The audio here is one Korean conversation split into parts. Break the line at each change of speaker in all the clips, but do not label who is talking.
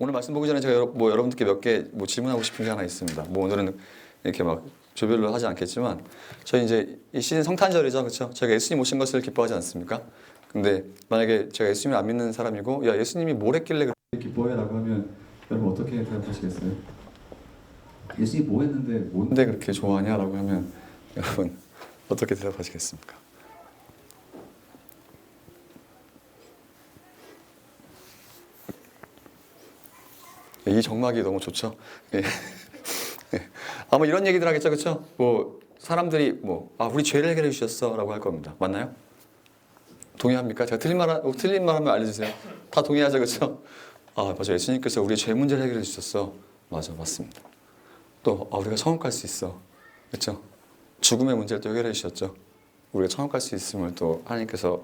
오늘 말씀 보기 전에 제가 여러분들께 몇 개 질문하고 싶은 게 하나 있습니다. 오늘은 이렇게 막 조별로 하지 않겠지만 저희 이제 이 시즌 성탄절이죠, 그렇죠? 저희가 예수님 오신 것을 기뻐하지 않습니까? 근데 만약에 제가 예수님을 안 믿는 사람이고 야 예수님이 뭘 했길래 그렇게 기뻐해라고 하면 여러분 어떻게 대답하시겠어요? 예수님이 뭐 했는데 뭔데 그렇게 좋아하냐라고 하면 여러분 어떻게 대답하시겠습니까? 이 정막이 너무 좋죠. 예. 아마 이런 얘기들 하겠죠, 그렇죠? 사람들이 우리 죄를 해결해 주셨어라고 할 겁니다. 맞나요? 동의합니까? 제가 틀린 말 하면 알려주세요. 다 동의하죠, 그렇죠? 맞아, 예수님께서 우리의 죄 문제를 해결해 주셨어. 맞아, 맞습니다. 또 우리가 천국 갈 수 있어, 그렇죠? 죽음의 문제를 또 해결해 주셨죠. 우리가 천국 갈 수 있음을 또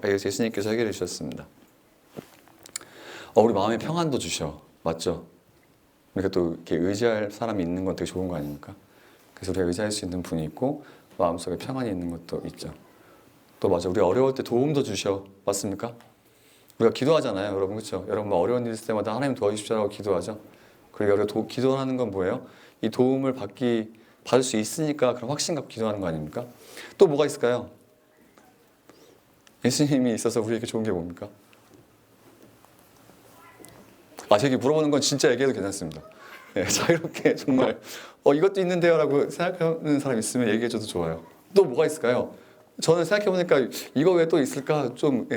예수님께서 해결해 주셨습니다. 우리 마음의 평안도 주셔, 맞죠? 그러니까 또 이렇게 의지할 사람이 있는 건 되게 좋은 거 아닙니까? 그래서 우리가 의지할 수 있는 분이 있고 마음속에 평안이 있는 것도 있죠. 또 맞아, 우리 어려울 때 도움도 주셔, 맞습니까? 우리가 기도하잖아요, 여러분, 그렇죠? 여러분 어려운 일 있을 때마다 하나님 도와주십시오라고 기도하죠. 그러니까 우리가 기도하는 건 뭐예요? 이 도움을 받을 수 있으니까 그런 확신 갖고 기도하는 거 아닙니까? 또 뭐가 있을까요? 예수님이 있어서 우리에게 좋은 게 뭡니까? 제게 물어보는 건 진짜 얘기해도 괜찮습니다. 네, 자유롭게 정말 이것도 있는데요 라고 생각하는 사람 있으면 얘기해줘도 좋아요. 또 뭐가 있을까요? 저는 생각해보니까 이거 왜 또 있을까 좀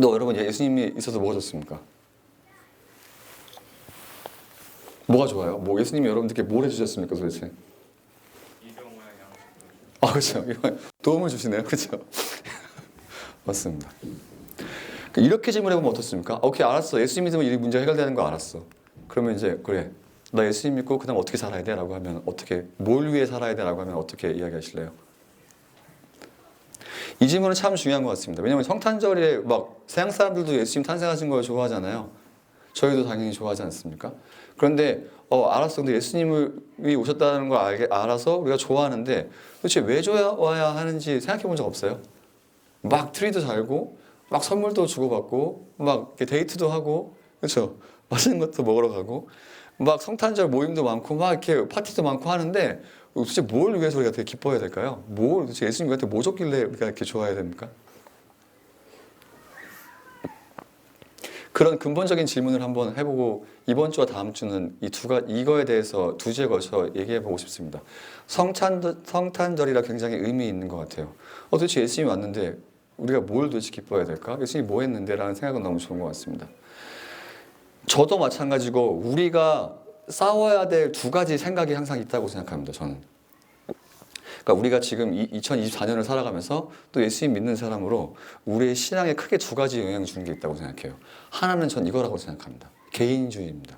또 여러분 예수님이 있어서 뭐가 좋습니까? 뭐가 좋아요? 예수님이 여러분들께 뭘 해주셨습니까 도대체? 그렇죠. 도움을 주시네요. 그렇죠. 맞습니다. 이렇게 질문해보면 어떻습니까? 오케이, 알았어. 예수님 믿으면 이 문제 해결되는 거 알았어. 그러면 이제 그래, 나 예수님 믿고 그 다음 어떻게 살아야 돼? 라고 하면 뭘 위해 살아야 돼? 라고 하면 어떻게 이야기하실래요? 이 질문은 참 중요한 것 같습니다. 왜냐하면 성탄절에 서양 사람들도 예수님 탄생하신 걸 좋아하잖아요. 저희도 당연히 좋아하지 않습니까? 그런데 알았어. 근데 예수님이 오셨다는 걸 알아서 우리가 좋아하는데 도대체 왜 좋아야 하는지 생각해 본 적 없어요? 트리도 달고 선물도 주고받고 이렇게 데이트도 하고, 그렇죠? 맛있는 것도 먹으러 가고 성탄절 모임도 많고 이렇게 파티도 많고 하는데 도대체 뭘 위해서 우리가 되게 기뻐해야 될까요? 도대체 예수님 우리한테 뭐 줬길래 우리가 이렇게 좋아해야 됩니까? 그런 근본적인 질문을 한번 해보고 이번 주와 다음 주는 이거에 대해서 두 주에 걸쳐 얘기해보고 싶습니다. 성탄절이라 굉장히 의미 있는 것 같아요. 도대체 예수님이 왔는데 우리가 뭘 도대체 기뻐해야 될까? 예수님이 뭐 했는데? 라는 생각은 너무 좋은 것 같습니다. 저도 마찬가지고 우리가 싸워야 될 두 가지 생각이 항상 있다고 생각합니다. 저는. 그러니까 우리가 지금 2024년을 살아가면서 또 예수님 믿는 사람으로 우리의 신앙에 크게 두 가지 영향을 주는 게 있다고 생각해요. 하나는 전 이거라고 생각합니다. 개인주의입니다.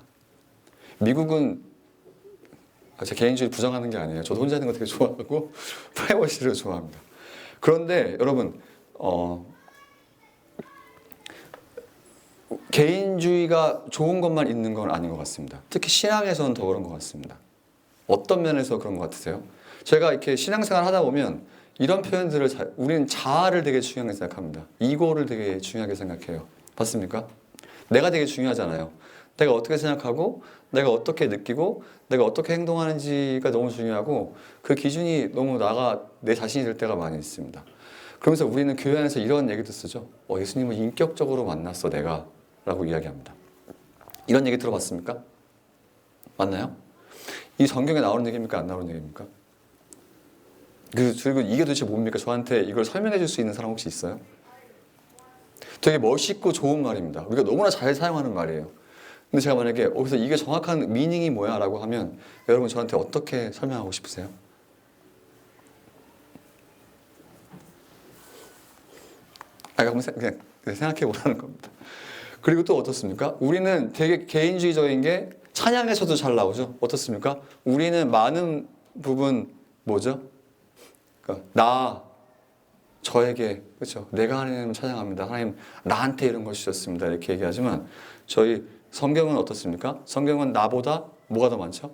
미국은 제 개인주의 부정하는 게 아니에요. 저도 혼자 있는 거 되게 좋아하고 프라이버시를 좋아합니다. 그런데 여러분 개인주의가 좋은 것만 있는 건 아닌 것 같습니다. 특히 신앙에서는 더 그런 것 같습니다. 어떤 면에서 그런 것 같으세요? 제가 이렇게 신앙생활 하다 보면 이런 표현들을 우리는 자아를 되게 중요하게 생각합니다. 이고를 되게 중요하게 생각해요. 맞습니까? 내가 되게 중요하잖아요. 내가 어떻게 생각하고 내가 어떻게 느끼고 내가 어떻게 행동하는지가 너무 중요하고 그 기준이 너무 내 자신이 될 때가 많이 있습니다. 그러면서 우리는 교회 안에서 이런 얘기도 쓰죠. 예수님을 인격적으로 만났어 내가 라고 이야기합니다. 이런 얘기 들어봤습니까? 맞나요? 이 성경에 나오는 얘기입니까? 안 나오는 얘기입니까? 그리고 이게 도대체 뭡니까? 저한테 이걸 설명해 줄 수 있는 사람 혹시 있어요? 되게 멋있고 좋은 말입니다. 우리가 너무나 잘 사용하는 말이에요. 근데 제가 만약에 그래서 이게 정확한 미닝이 뭐야? 라고 하면 여러분 저한테 어떻게 설명하고 싶으세요? 그냥 생각해 보라는 겁니다. 그리고 또 어떻습니까? 우리는 되게 개인주의적인 게 찬양에서도 잘 나오죠. 어떻습니까? 우리는 많은 부분 뭐죠? 그러니까 저에게, 그렇죠? 내가 하나님을 찬양합니다. 하나님 나한테 이런 걸 주셨습니다. 이렇게 얘기하지만 저희 성경은 어떻습니까? 성경은 나보다 뭐가 더 많죠?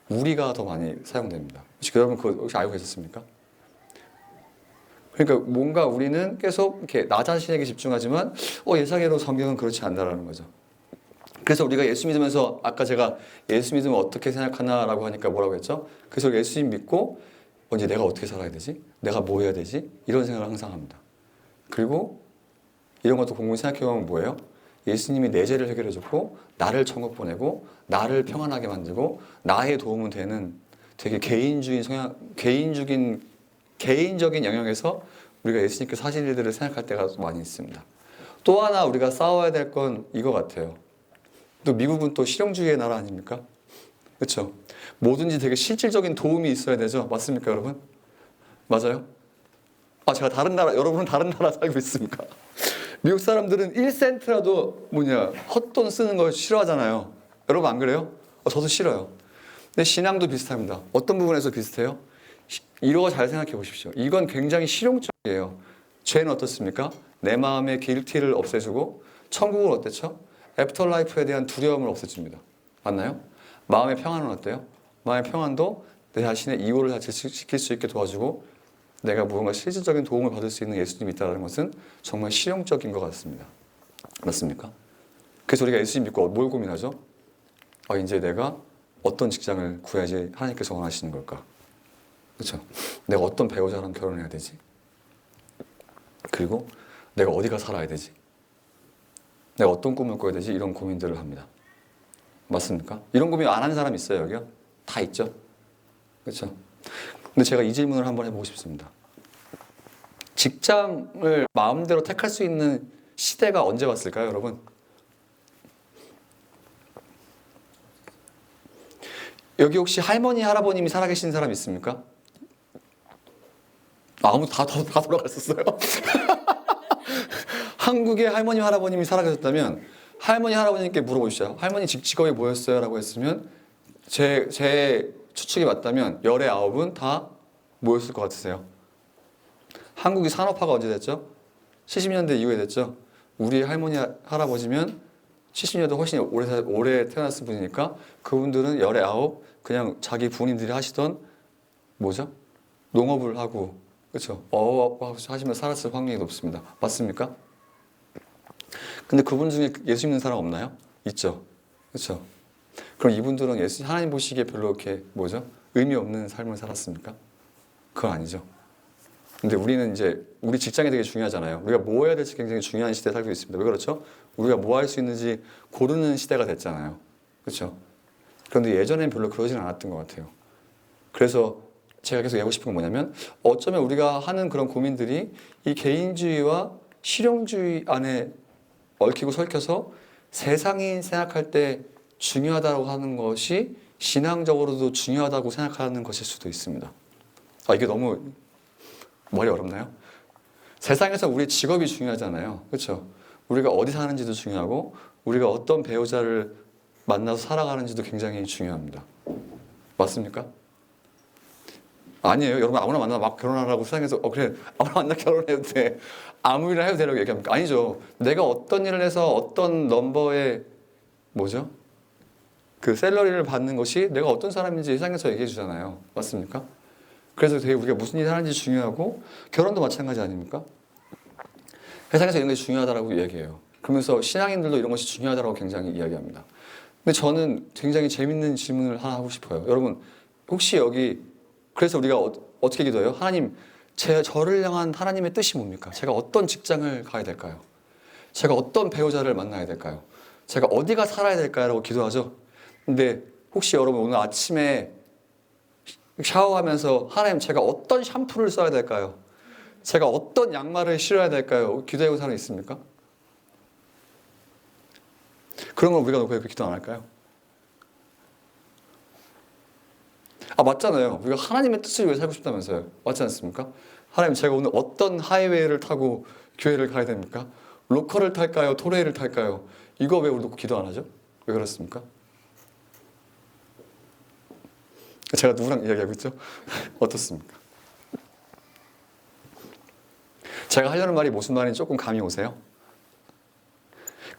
우리가 더 많이 사용됩니다. 여러분 그거 혹시 알고 계셨습니까? 그러니까 뭔가 우리는 계속 이렇게 나 자신에게 집중하지만 예상외로 성경은 그렇지 않다라는 거죠. 그래서 우리가 예수 믿으면서 아까 제가 예수 믿으면 어떻게 생각하나라고 하니까 뭐라고 했죠? 그래서 예수님 믿고 이제 내가 어떻게 살아야 되지? 내가 뭐 해야 되지? 이런 생각을 항상 합니다. 그리고 이런 것도 곰곰이 생각해보면 뭐예요? 예수님이 내 죄를 해결해줬고 나를 천국 보내고 나를 평안하게 만들고 나의 도움은 되는 되게 개인적인 성향, 개인적인 영역에서 우리가 예수님께서 하신 일들을 생각할 때가 많이 있습니다. 또 하나 우리가 싸워야 될 건 이거 같아요. 또 미국은 또 실용주의의 나라 아닙니까? 그렇죠? 뭐든지 되게 실질적인 도움이 있어야 되죠. 맞습니까, 여러분? 맞아요? 제가 다른 나라, 여러분은 다른 나라 살고 있습니까? 미국 사람들은 1센트라도 헛돈 쓰는 걸 싫어하잖아요. 여러분 안 그래요? 저도 싫어요. 근데 신앙도 비슷합니다. 어떤 부분에서 비슷해요? 이거 잘 생각해 보십시오. 이건 굉장히 실용적이에요. 죄는 어떻습니까? 내 마음의 길티를 없애주고 천국은 어땠죠? 애프터라이프에 대한 두려움을 없애줍니다. 맞나요? 마음의 평안은 어때요? 마음의 평안도 내 자신의 이고를 지킬 수 있게 도와주고 내가 무언가 실질적인 도움을 받을 수 있는 예수님이 있다는 것은 정말 실용적인 것 같습니다. 맞습니까? 그래서 우리가 예수님 믿고 뭘 고민하죠? 이제 내가 어떤 직장을 구해야지 하나님께서 원하시는 걸까? 그렇죠? 내가 어떤 배우자랑 결혼해야 되지? 그리고 내가 어디가 살아야 되지? 내가 어떤 꿈을 꿔야 되지? 이런 고민들을 합니다. 맞습니까? 이런 고민 안 하는 사람 있어요, 여기요? 다 있죠? 그렇죠? 근데 제가 이 질문을 한번 해보고 싶습니다. 직장을 마음대로 택할 수 있는 시대가 언제 왔을까요, 여러분? 여기 혹시 할머니, 할아버님이 살아계신 사람 있습니까? 아무도 다 돌아갔었어요. 한국에 할머니, 할아버님이 살아계셨다면 할머니, 할아버님께 물어보시죠. 할머니 직업이 뭐였어요? 라고 했으면 제 추측이 맞다면 열의 9은 다 뭐였을 것 같으세요? 한국이 산업화가 언제 됐죠? 70년대 이후에 됐죠? 우리 할머니, 할아버지면 70년대 훨씬 오래 태어났을 분이니까 그분들은 열의 9 그냥 자기 부모님들이 하시던 뭐죠? 농업을 하고 그렇죠? 어업 하시면 살았을 확률이 높습니다. 맞습니까? 근데 그분 중에 예수 믿는 사람 없나요? 있죠. 그렇죠? 그럼 이분들은 하나님 보시기에 별로 이렇게 뭐죠? 의미 없는 삶을 살았습니까? 그건 아니죠. 근데 우리는 이제 우리 직장이 되게 중요하잖아요. 우리가 뭐 해야 될지 굉장히 중요한 시대에 살고 있습니다. 왜 그렇죠? 우리가 뭐 할 수 있는지 고르는 시대가 됐잖아요. 그렇죠? 그런데 예전엔 별로 그러진 않았던 것 같아요. 그래서 제가 계속 얘기하고 싶은 건 뭐냐면 어쩌면 우리가 하는 그런 고민들이 이 개인주의와 실용주의 안에 얽히고 설켜서 세상이 생각할 때 중요하다고 하는 것이 신앙적으로도 중요하다고 생각하는 것일 수도 있습니다. 이게 너무 말이 어렵나요? 세상에서 우리 직업이 중요하잖아요. 그렇죠? 우리가 어디 사는지도 중요하고 우리가 어떤 배우자를 만나서 살아가는지도 굉장히 중요합니다. 맞습니까? 아니에요. 여러분 아무나 만나 막 결혼하라고 세상에서 그래 아무나 만나 결혼해도 돼. 아무 일이나 해도 되라고 얘기합니까? 아니죠. 내가 어떤 일을 해서 어떤 넘버의 뭐죠? 그 샐러리를 받는 것이 내가 어떤 사람인지 세상에서 얘기해 주잖아요. 맞습니까? 그래서 되게 우리가 무슨 일을 하는지 중요하고 결혼도 마찬가지 아닙니까? 세상에서 이런 것이 중요하다고 얘기해요. 그러면서 신앙인들도 이런 것이 중요하다고 굉장히 이야기합니다. 근데 저는 굉장히 재밌는 질문을 하나 하고 싶어요. 여러분 혹시 여기 그래서 우리가 어떻게 기도해요? 하나님, 저를 향한 하나님의 뜻이 뭡니까? 제가 어떤 직장을 가야 될까요? 제가 어떤 배우자를 만나야 될까요? 제가 어디가 살아야 될까요? 라고 기도하죠. 근데 혹시 여러분 오늘 아침에 샤워하면서 하나님 제가 어떤 샴푸를 써야 될까요? 제가 어떤 양말을 신어야 될까요? 기도해본 사람 있습니까? 그런 걸 우리가 놓고 왜 기도 안 할까요? 맞잖아요. 우리가 하나님의 뜻을 위해 살고 싶다면서요. 맞지 않습니까? 하나님 제가 오늘 어떤 하이웨이를 타고 교회를 가야 됩니까? 로컬을 탈까요? 토레이를 탈까요? 이거 왜 우리 놓고 기도 안 하죠? 왜 그렇습니까? 제가 누구랑 이야기하고 있죠? 어떻습니까? 제가 하려는 말이 무슨 말인지 조금 감이 오세요?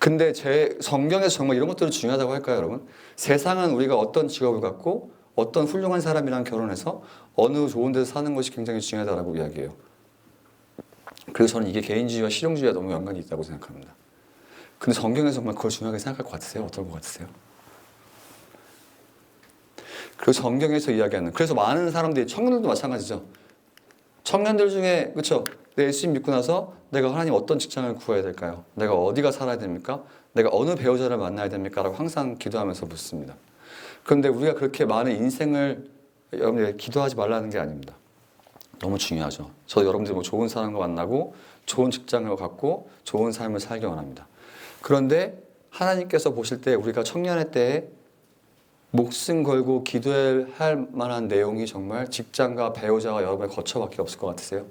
근데 제 성경에서 정말 이런 것들이 중요하다고 할까요, 여러분? 세상은 우리가 어떤 직업을 갖고 어떤 훌륭한 사람이랑 결혼해서 어느 좋은 데서 사는 것이 굉장히 중요하다고 이야기해요. 그래서 저는 이게 개인주의와 실용주의와 너무 연관이 있다고 생각합니다. 근데 성경에서 정말 그걸 중요하게 생각할 것 같으세요? 어떨 것 같으세요? 그리고 성경에서 이야기하는, 그래서 많은 사람들이, 청년들도 마찬가지죠. 청년들 중에, 그렇죠? 내 예수님 믿고 나서 내가 하나님 어떤 직장을 구해야 될까요? 내가 어디가 살아야 됩니까? 내가 어느 배우자를 만나야 됩니까? 라고 항상 기도하면서 묻습니다. 그런데 우리가 그렇게 많은 인생을, 여러분들 기도하지 말라는 게 아닙니다. 너무 중요하죠. 저 여러분들 뭐 좋은 사람과 만나고 좋은 직장을 갖고 좋은 삶을 살기 원합니다. 그런데 하나님께서 보실 때 우리가 청년의 때에 목숨 걸고 기도해야 할 만한 내용이 정말 직장과 배우자와 여러분의 거처밖에 없을 것 같으세요?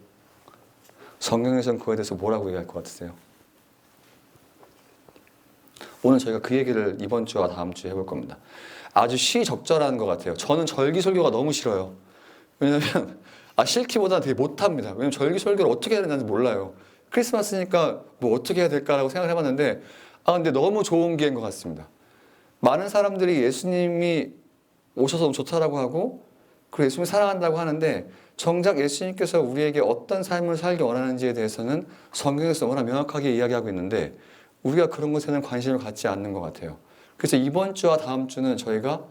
성경에서는 그거에 대해서 뭐라고 얘기할 것 같으세요? 오늘 저희가 그 얘기를 이번 주와 다음 주에 해볼 겁니다. 아주 시적절한 것 같아요. 저는 절기설교가 너무 싫어요. 왜냐면 싫기보다는 되게 못합니다. 왜냐면 절기설교를 어떻게 해야 되는지 몰라요. 크리스마스니까 뭐 어떻게 해야 될까라고 생각을 해봤는데 근데 너무 좋은 기회인 것 같습니다. 많은 사람들이 예수님이 오셔서 너무 좋다라고 하고 그리고 예수님을 사랑한다고 하는데 정작 예수님께서 우리에게 어떤 삶을 살기 원하는지에 대해서는 성경에서 워낙 명확하게 이야기하고 있는데 우리가 그런 것에는 관심을 갖지 않는 것 같아요. 그래서 이번 주와 다음 주는 저희가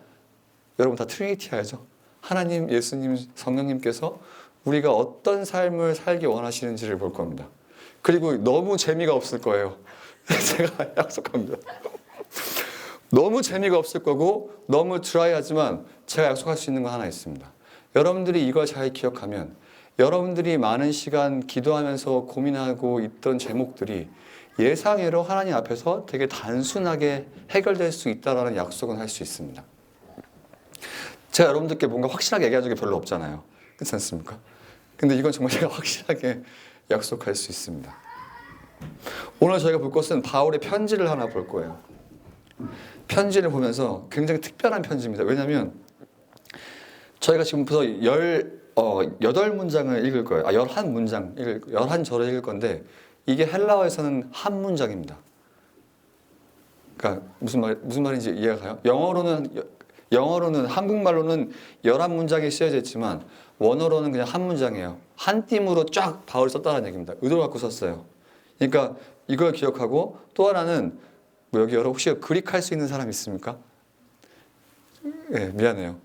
여러분 다 트리니티 알죠? 하나님, 예수님, 성령님께서 우리가 어떤 삶을 살기 원하시는지를 볼 겁니다. 그리고 너무 재미가 없을 거예요. 제가 약속합니다. 너무 재미가 없을 거고 너무 드라이하지만 제가 약속할 수 있는 거 하나 있습니다. 여러분들이 이걸 잘 기억하면 여러분들이 많은 시간 기도하면서 고민하고 있던 제목들이 예상외로 하나님 앞에서 되게 단순하게 해결될 수 있다는 약속은 할 수 있습니다. 제가 여러분들께 뭔가 확실하게 얘기한 적이 별로 없잖아요. 그렇지 않습니까? 근데 이건 정말 제가 확실하게 약속할 수 있습니다. 오늘 저희가 볼 것은 바울의 편지를 하나 볼 거예요. 편지를 보면서 굉장히 특별한 편지입니다. 왜냐하면 저희가 지금부터 8문장을 읽을 거예요. 11문장, 11절을 읽을 건데 이게 헬라어에서는 한 문장입니다. 그러니까 무슨 말인지 이해가 가요? 영어로는 한국말로는 11문장이 쓰여져 있지만 원어로는 그냥 한 문장이에요. 한 뼘으로 쫙 바울이 썼다는 얘기입니다. 의도를 갖고 썼어요. 그러니까 이걸 기억하고 또 하나는 여기 여러분 혹시 그릭 할 수 있는 사람 있습니까? 네, 미안해요.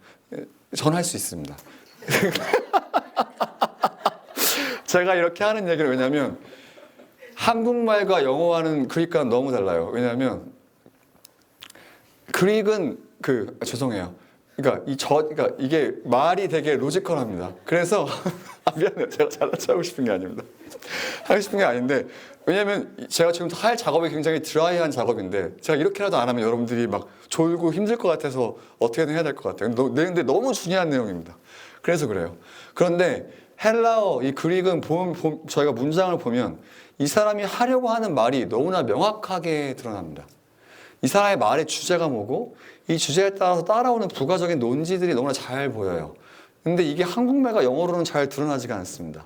전 할 수 있습니다. 제가 이렇게 하는 얘기를 왜냐하면 한국말과 영어와는 그릭과는 너무 달라요. 왜냐하면 그릭은 죄송해요. 그러니까 이게 말이 되게 로지컬합니다. 그래서 미안해요. 제가 잘하고 싶은 게 아닙니다. 하고 싶은 게 아닌데 왜냐면 제가 지금 할 작업이 굉장히 드라이한 작업인데 제가 이렇게라도 안 하면 여러분들이 막 졸고 힘들 것 같아서 어떻게든 해야 될 것 같아요. 근데 너무 중요한 내용입니다. 그래서 그래요. 그런데 헬라어, 이 그릭은 저희가 문장을 보면 이 사람이 하려고 하는 말이 너무나 명확하게 드러납니다. 이 사람의 말의 주제가 뭐고 이 주제에 따라서 따라오는 부가적인 논지들이 너무나 잘 보여요. 근데 이게 한국말과 영어로는 잘 드러나지가 않습니다.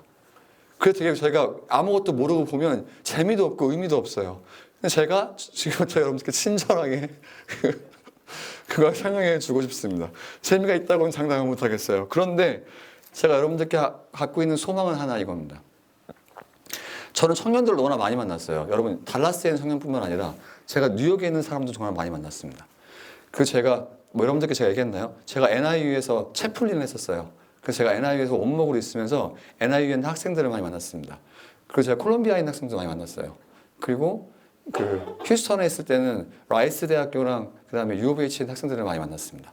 그래서 되게 저희가 아무것도 모르고 보면 재미도 없고 의미도 없어요. 근데 제가 지금부터 여러분들께 친절하게 그걸 설명해 주고 싶습니다. 재미가 있다고는 장담을 못 하겠어요. 그런데 제가 여러분들께 갖고 있는 소망은 하나 이겁니다. 저는 청년들을 너무나 많이 만났어요. 여러분 달라스에 있는 청년뿐만 아니라 제가 뉴욕에 있는 사람도 정말 많이 만났습니다. 그래서 제가 여러분들께 제가 얘기했나요? 제가 NIU에서 채플린을 했었어요. 그래서 제가 NIU에서 원목으로 있으면서 NIU에 있는 학생들을 많이 만났습니다. 그리고 제가 콜롬비아에 있는 학생도 많이 만났어요. 그리고 휴스턴에 있을 때는 라이스 대학교랑 그다음에 U of H에 있는 학생들을 많이 만났습니다.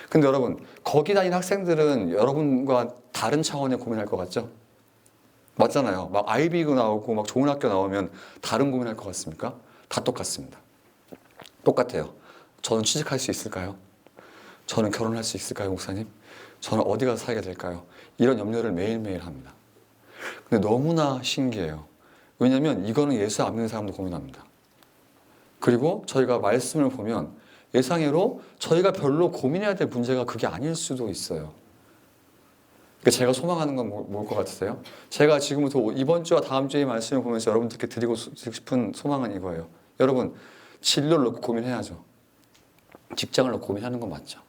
근데 여러분 거기 다니는 학생들은 여러분과 다른 차원의 고민할 것 같죠? 맞잖아요. 막 아이비고 나오고 막 좋은 학교 나오면 다른 고민할 것 같습니까? 다 똑같습니다. 똑같아요. 저는 취직할 수 있을까요? 저는 결혼할 수 있을까요, 목사님? 저는 어디 가서 살게 될까요? 이런 염려를 매일매일 합니다. 근데 너무나 신기해요. 왜냐하면 이거는 예수 안 믿는 사람도 고민합니다. 그리고 저희가 말씀을 보면 예상외로 저희가 별로 고민해야 될 문제가 그게 아닐 수도 있어요. 그러니까 제가 소망하는 건 뭘 것 같으세요? 제가 지금부터 이번 주와 다음 주의 말씀을 보면서 여러분들께 드리고 싶은 소망은 이거예요. 여러분, 진로를 놓고 고민해야죠. 직장을 놓고 고민하는 건 맞죠.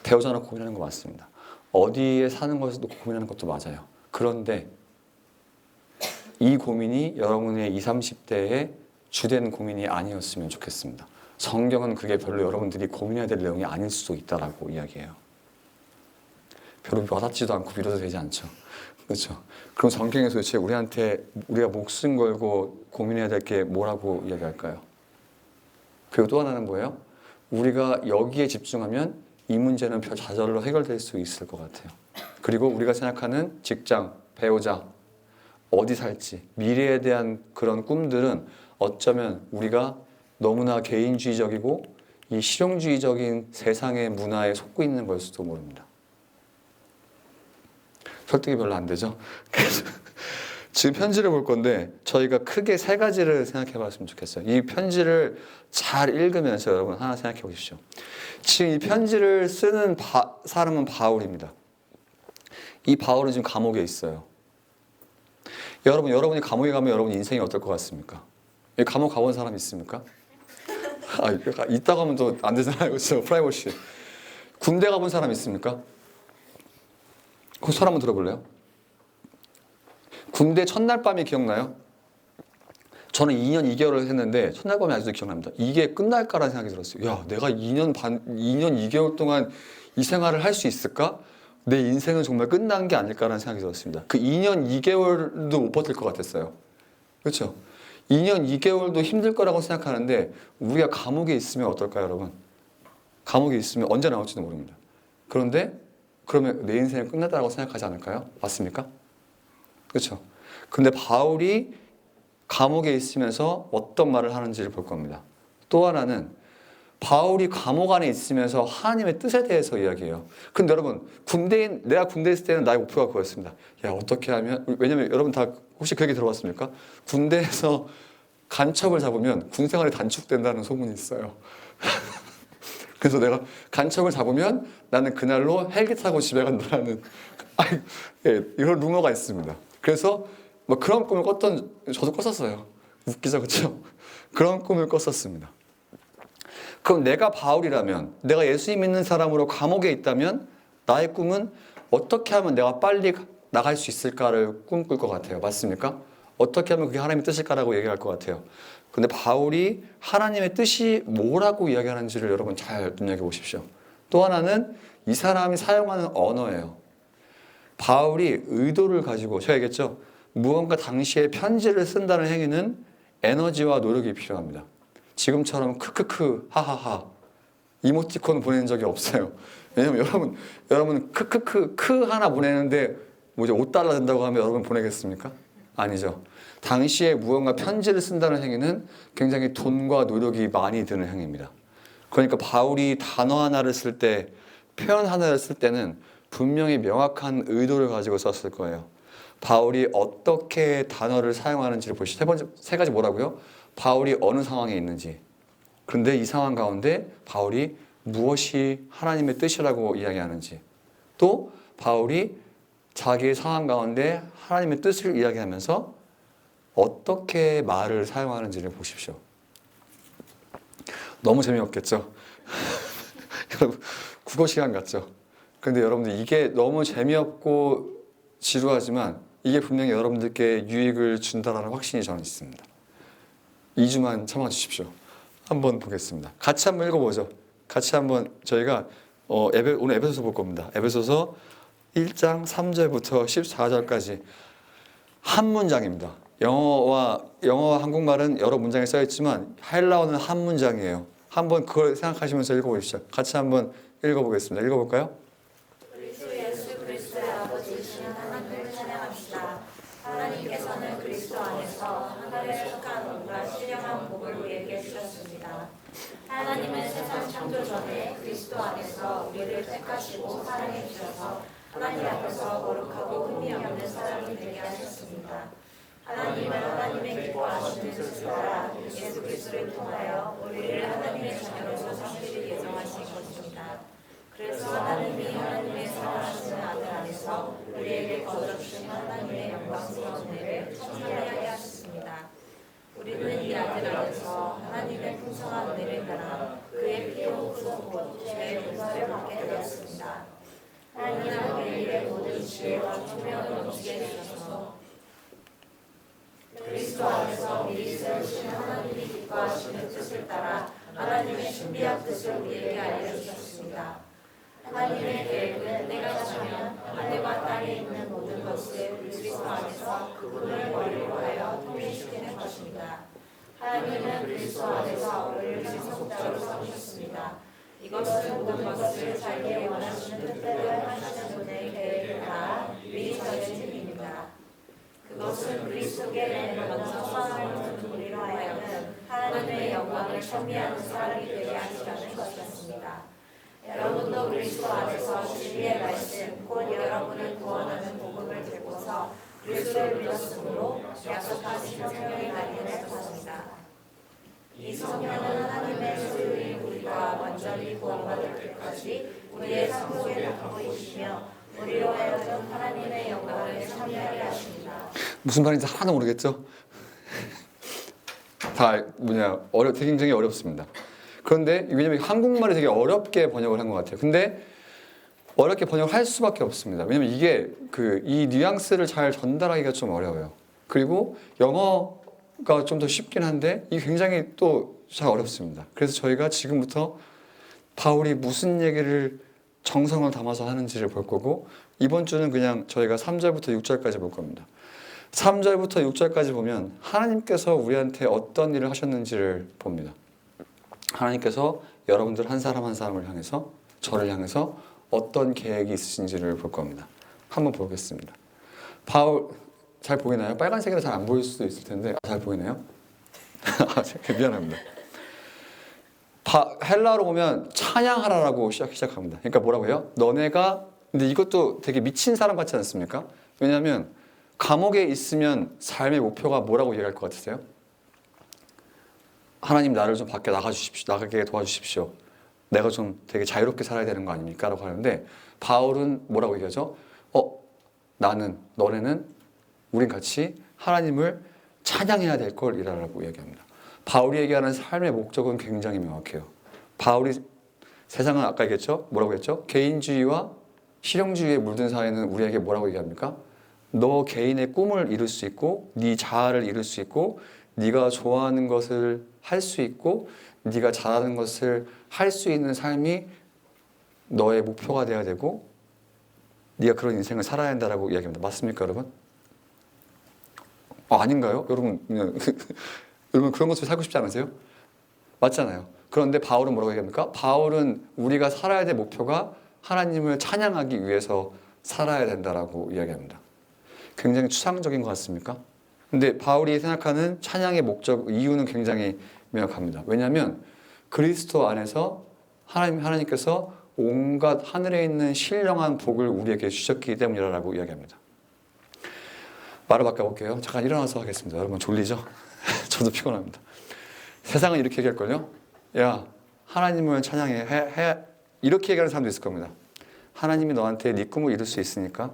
배우자 놓고 고민하는 거 맞습니다. 어디에 사는 것을 놓고 고민하는 것도 맞아요. 그런데 이 고민이 여러분의 20, 30대에 주된 고민이 아니었으면 좋겠습니다. 성경은 그게 별로 여러분들이 고민해야 될 내용이 아닐 수도 있다라고 이야기해요. 별로 와닿지도 않고 믿어도 되지 않죠. 그렇죠. 그럼 성경에서 도대체 우리한테 우리가 목숨 걸고 고민해야 될 게 뭐라고 이야기할까요? 그리고 또 하나는 뭐예요? 우리가 여기에 집중하면 이 문제는 저절로 해결될 수 있을 것 같아요. 그리고 우리가 생각하는 직장, 배우자, 어디 살지, 미래에 대한 그런 꿈들은 어쩌면 우리가 너무나 개인주의적이고 이 실용주의적인 세상의 문화에 속고 있는 걸 수도 모릅니다. 설득이 별로 안 되죠? 그래서 지금 편지를 볼 건데 저희가 크게 세 가지를 생각해 봤으면 좋겠어요. 이 편지를 잘 읽으면서 여러분 하나 생각해 보십시오. 지금 이 편지를 쓰는 사람은 바울입니다. 이 바울은 지금 감옥에 있어요. 여러분이 감옥에 가면 여러분 인생이 어떨 것 같습니까? 감옥 가본 사람 있습니까? 있다고 하면 또 안 되잖아요. 그렇죠? 프라이버시. 군대 가본 사람 있습니까? 그 손 한번 들어볼래요? 군대 첫날 밤이 기억나요? 저는 2년 2개월을 했는데 첫날 밤이 아직도 기억납니다. 이게 끝날까라는 생각이 들었어요. 야, 내가 2년 2개월 동안 이 생활을 할 수 있을까? 내 인생은 정말 끝난 게 아닐까라는 생각이 들었습니다. 그 2년 2개월도 못 버틸 것 같았어요. 그렇죠? 2년 2개월도 힘들 거라고 생각하는데 우리가 감옥에 있으면 어떨까요, 여러분? 감옥에 있으면 언제 나올지도 모릅니다. 그런데 그러면 내 인생은 끝났다고 생각하지 않을까요? 맞습니까? 그렇죠? 근데 바울이 감옥에 있으면서 어떤 말을 하는지를 볼 겁니다. 또 하나는 바울이 감옥 안에 있으면서 하나님의 뜻에 대해서 이야기해요. 근데 여러분, 내가 군대에 있을 때는 나의 목표가 그거였습니다. 야, 어떻게 하면, 왜냐면 여러분 다 혹시 그 얘기 들어봤습니까? 군대에서 간첩을 잡으면 군 생활이 단축된다는 소문이 있어요. 그래서 내가 간첩을 잡으면 나는 그날로 헬기 타고 집에 간다는 이런 루머가 있습니다. 그래서 뭐 그런 꿈을 저도 꿨었어요. 웃기죠, 그렇죠? 그런 꿈을 꿨었습니다. 그럼 내가 바울이라면, 내가 예수 믿는 사람으로 감옥에 있다면 나의 꿈은 어떻게 하면 내가 빨리 나갈 수 있을까를 꿈꿀 것 같아요. 맞습니까? 어떻게 하면 그게 하나님의 뜻일까라고 얘기할 것 같아요. 근데 바울이 하나님의 뜻이 뭐라고 이야기하는지를 여러분 잘 눈여겨보십시오. 또 하나는 이 사람이 사용하는 언어예요. 바울이 의도를 가지고, 제가 얘기했죠. 무언가 당시에 편지를 쓴다는 행위는 에너지와 노력이 필요합니다. 지금처럼 크크크 하하하 이모티콘 보내는 적이 없어요. 왜냐면 여러분 크크크 크 하나 보내는데 뭐 이제 $5 된다고 하면 여러분 보내겠습니까? 아니죠. 당시에 무언가 편지를 쓴다는 행위는 굉장히 돈과 노력이 많이 드는 행위입니다. 그러니까 바울이 단어 하나를 쓸 때, 표현 하나를 쓸 때는 분명히 명확한 의도를 가지고 썼을 거예요. 바울이 어떻게 단어를 사용하는지를 보시죠. 세 가지 뭐라고요? 바울이 어느 상황에 있는지. 그런데 이 상황 가운데 바울이 무엇이 하나님의 뜻이라고 이야기하는지. 또 바울이 자기의 상황 가운데 하나님의 뜻을 이야기하면서 어떻게 말을 사용하는지를 보십시오. 너무 재미없겠죠? 여러분, 국어 시간 같죠? 근데 여러분들 이게 너무 재미없고 지루하지만 이게 분명히 여러분들께 유익을 준다는 확신이 저는 있습니다. 2주만 참아주십시오. 한번 보겠습니다. 같이 한번 읽어보죠. 같이 한번 저희가 오늘 에베소서 볼 겁니다. 에베소서 1장 3절부터 14절까지 한 문장입니다. 영어와 한국말은 여러 문장이 써있지만 헬라어는 한 문장이에요. 한번 그걸 생각하시면서 읽어보십시오. 같이 한번 읽어보겠습니다. 읽어볼까요?
예수 그리스도의 아버지이신 하나님을 찬양합시다. 하나님께서는 그리스도 안에서 하늘에 속한 온갖 신령한 복을 우리에게 주셨습니다. 하나님은 세상 창조 전에 그리스도 안에서 우리를 택하시고 사랑해 주셔서 하나님 앞에서 거룩하고 흠이 없는 사람이 되게 하셨습니다. 하나님은 하나님의 기뻐하시는 뜻을 따라 예수 그리스도를 통하여 우리를 하나님의 자녀로 삼으실 예정하신 것입니다. 그래서 하나님이 하나님의 사랑하시는 아들 안에서 우리에게 거저주신 하나님의 영광스러운 은혜를 청산하게 하셨습니다. 우리는 이 아들 안에서 하나님의 풍성한 은혜를 따라 그의 피로 곧 죄의 용서를 받게 되었습니다. 하나님은 우리에게 모든 지혜와 총명을 넘치게 해주셔서 그리스도 안에서 미리 세우신 하나님이 기뻐하시는 뜻을 따라 하나님의 신비한 뜻을 우리에게 알려주셨습니다. 하나님의 계획은 때가 차면 하늘과 땅에 있는 모든 것을 그리스도 안에서 그분을 머리로 하여 통일시키는 것입니다. 하나님은 그리스도 안에서 우리를 상속자로 삼으셨습니다. 이것은 모든 것을 자기의 원하시는 뜻대로 하시는 분의 계획을 따라 미리 정해진 일입니다. 그것은 그리스도께 먼저 소망을 두는 우리로 하여금 하나님의 영광을 찬미하는 사람이 되게 하시려는 것이었습니다. 여러분도 그리스도 안에서 진리의 말씀, 곧 여러분을 구원하는 복음을 들고서 그리스도를 믿었으므로 약속하신 성령의 날개를 받습니다. 이 성령은 하나님의 소유인 우리가 완전히 구원받을 때까지 우리의 삶 속에 담고 있으며 우리로 하여금 하나님의 영광을 참여하게 하십니다.
무슨 말인지 하나도 모르겠죠? 되게 굉장히 어렵습니다. 그런데 왜냐면 한국말이 되게 어렵게 번역을 한 것 같아요. 근데 어렵게 번역을 할 수밖에 없습니다. 왜냐면 이게 이 뉘앙스를 잘 전달하기가 좀 어려워요. 그리고 영어가 좀 더 쉽긴 한데 이게 굉장히 또 잘 어렵습니다. 그래서 저희가 지금부터 바울이 무슨 얘기를 정성을 담아서 하는지를 볼 거고, 이번 주는 그냥 저희가 3절부터 6절까지 볼 겁니다. 3절부터 6절까지 보면 하나님께서 우리한테 어떤 일을 하셨는지를 봅니다. 하나님께서 여러분들 한 사람 한 사람을 향해서, 저를 향해서 어떤 계획이 있으신지를 볼 겁니다. 한번 보겠습니다. 바울, 잘 보이나요? 빨간색이라 잘 안 보일 수도 있을 텐데 잘 보이나요? 미안합니다. 헬라어로 보면 찬양하라라고 시작합니다. 그러니까 뭐라고 해요? 너네가, 근데 이것도 되게 미친 사람 같지 않습니까? 왜냐하면 감옥에 있으면 삶의 목표가 뭐라고 얘기할 것 같으세요? 하나님 나를 좀 밖에 나가게 도와주십시오. 내가 좀 되게 자유롭게 살아야 되는 거 아닙니까? 라고 하는데 바울은 뭐라고 얘기하죠? 너네는 우린 같이 하나님을 찬양해야 될 걸 이라고 얘기합니다. 바울이 얘기하는 삶의 목적은 굉장히 명확해요. 바울이 세상은 아까 얘기했죠? 뭐라고 했죠? 개인주의와 실용주의에 물든 사회는 우리에게 뭐라고 얘기합니까? 너 개인의 꿈을 이룰 수 있고 네 자아를 이룰 수 있고 네가 좋아하는 것을 할 수 있고 네가 잘하는 것을 할 수 있는 삶이 너의 목표가 돼야 되고 네가 그런 인생을 살아야 한다라고 이야기합니다. 맞습니까, 여러분? 아닌가요? 여러분 여러분 그런 것을 살고 싶지 않으세요? 맞잖아요. 그런데 바울은 뭐라고 얘기합니까? 바울은 우리가 살아야 될 목표가 하나님을 찬양하기 위해서 살아야 된다라고 이야기합니다. 굉장히 추상적인 것 같습니까? 근데 바울이 생각하는 찬양의 목적, 이유는 굉장히 명확합니다. 왜냐하면 그리스도 안에서 하나님께서 온갖 하늘에 있는 신령한 복을 우리에게 주셨기 때문이라고 이야기합니다. 말을 바꿔볼게요. 잠깐 일어나서 하겠습니다. 여러분 졸리죠? 저도 피곤합니다. 세상은 이렇게 얘기할걸요? 야, 하나님을 찬양해. 이렇게 얘기하는 사람도 있을 겁니다. 하나님이 너한테 네 꿈을 이룰 수 있으니까,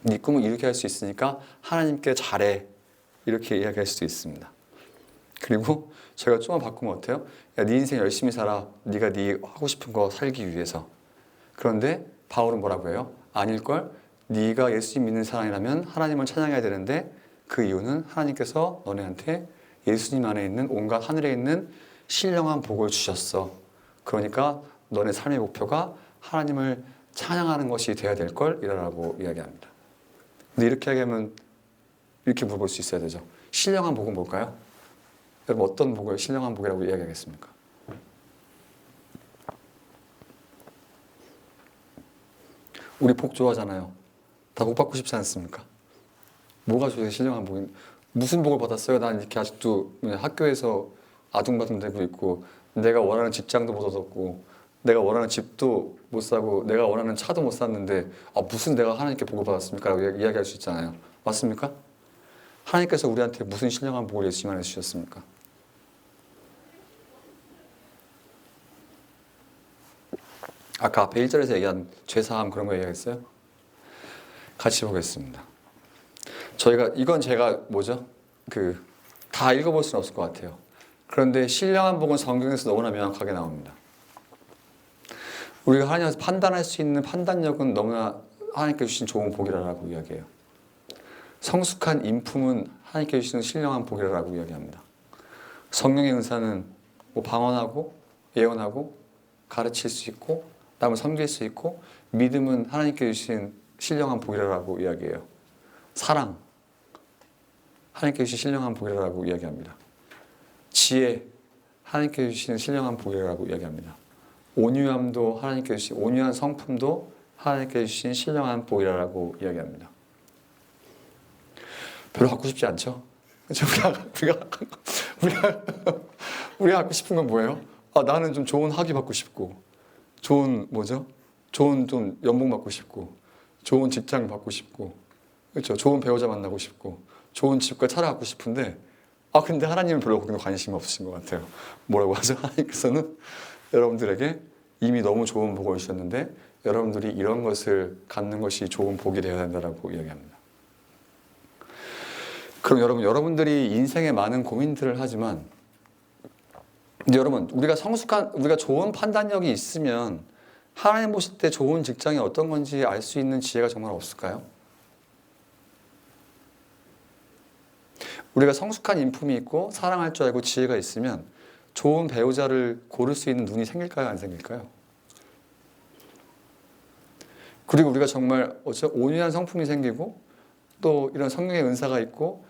네 꿈을 이루게 할 수 있으니까 하나님께 잘해. 이렇게 이야기할 수도 있습니다. 그리고 제가 조금 바꾸면 어때요? 야, 네 인생 열심히 살아. 네가 네 하고 싶은 거 살기 위해서. 그런데 바울은 뭐라고 해요? 아닐걸? 네가 예수님 믿는 사람이라면 하나님을 찬양해야 되는데 그 이유는 하나님께서 너네한테 예수님 안에 있는 온갖 하늘에 있는 신령한 복을 주셨어. 그러니까 너네 삶의 목표가 하나님을 찬양하는 것이 돼야 될 걸 이라고 이야기합니다. 근데 이렇게 얘기하면 이렇게 물어볼 수 있어야 되죠. 신령한 복은 뭘까요? 여러분 어떤 복을 신령한 복이라고 이야기하겠습니까? 우리 복 좋아하잖아요. 다 복 받고 싶지 않습니까? 뭐가 좋아요? 신령한 복인? 무슨 복을 받았어요? 난 이렇게 아직도 학교에서 아둥바둥 되고 있고 내가 원하는 직장도 못 얻었고 내가 원하는 집도 못 사고 내가 원하는 차도 못 샀는데 무슨 내가 하나님께 복을 받았습니까? 라고 이야기할 수 있잖아요. 맞습니까? 하나님께서 우리한테 무슨 신령한 복을 예수님 안에 주셨습니까? 아까 앞에 1절에서 얘기한 죄사함 그런 거 얘기했어요? 같이 보겠습니다. 이건 제가 다 읽어볼 수는 없을 것 같아요. 그런데 신령한 복은 성경에서 너무나 명확하게 나옵니다. 우리가 하나님께서 판단할 수 있는 판단력은 너무나 하나님께 주신 좋은 복이라고 이야기해요. 성숙한 인품은 하나님께 주시는 신령한 복이라고 이야기합니다. 성령의 은사는 뭐 방언하고 예언하고 가르칠 수 있고 남을 섬길 수 있고 믿음은 하나님께 주신 신령한 복이라고 이야기해요. 사랑 하나님께 주신 신령한 복이라고 이야기합니다. 지혜 하나님께 주시는 신령한 복이라고 이야기합니다. 온유함도 하나님께 주신 온유한 성품도 하나님께 주신 신령한 복이라고 이야기합니다. 별로 갖고 싶지 않죠? 우리가 갖고 싶은 건 뭐예요? 나는 좀 좋은 학위 받고 싶고, 좋은 좋은 좀 연봉 받고 싶고, 좋은 직장 받고 싶고, 그렇죠? 좋은 배우자 만나고 싶고, 좋은 집과 차를 갖고 싶은데, 근데 하나님은 별로 거기에 관심이 없으신 것 같아요. 뭐라고 하죠? 하나님께서는 여러분들에게 이미 너무 좋은 복을 주셨는데, 여러분들이 이런 것을 갖는 것이 좋은 복이 되어야 된다고 이야기합니다. 그럼 여러분들이 인생에 많은 고민들을 하지만, 근데 여러분, 우리가 좋은 판단력이 있으면 하나님 보실 때 좋은 직장이 어떤 건지 알 수 있는 지혜가 정말 없을까요? 우리가 성숙한 인품이 있고 사랑할 줄 알고 지혜가 있으면 좋은 배우자를 고를 수 있는 눈이 생길까요? 안 생길까요? 그리고 우리가 정말 온유한 성품이 생기고 또 이런 성령의 은사가 있고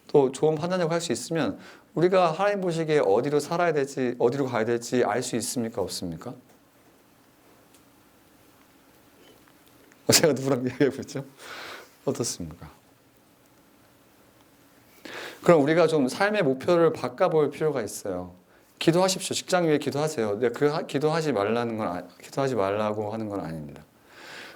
또 좋은 판단력을 할 수 있으면 우리가 하나님 보시기에 어디로 살아야 될지 어디로 가야 될지 알 수 있습니까? 없습니까? 제가 누구랑 얘기해보죠? 어떻습니까? 그럼 우리가 좀 삶의 목표를 바꿔볼 필요가 있어요. 기도하십시오. 직장 위에 기도하세요. 기도하지 말라고 하는 건 아닙니다.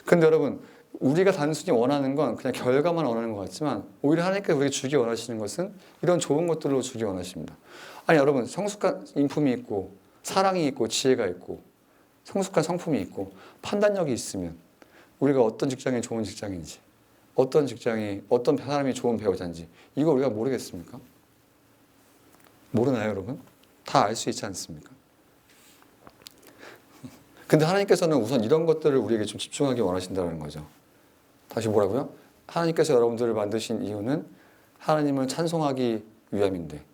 근데 여러분, 우리가 단순히 원하는 건 그냥 결과만 원하는 것 같지만 오히려 하나님께서 우리에게 주기 원하시는 것은 이런 좋은 것들로 주기 원하십니다. 아니 여러분, 성숙한 인품이 있고 사랑이 있고 지혜가 있고 성숙한 성품이 있고 판단력이 있으면 우리가 어떤 직장이 좋은 직장인지 어떤 사람이 좋은 배우자인지 이거 우리가 모르겠습니까? 모르나요 여러분? 다 알 수 있지 않습니까? 근데 하나님께서는 우선 이런 것들을 우리에게 좀 집중하기 원하신다는 거죠. 다시 뭐라고요? 하나님께서 여러분들을 만드신 이유는 하나님을 찬송하기 위함인데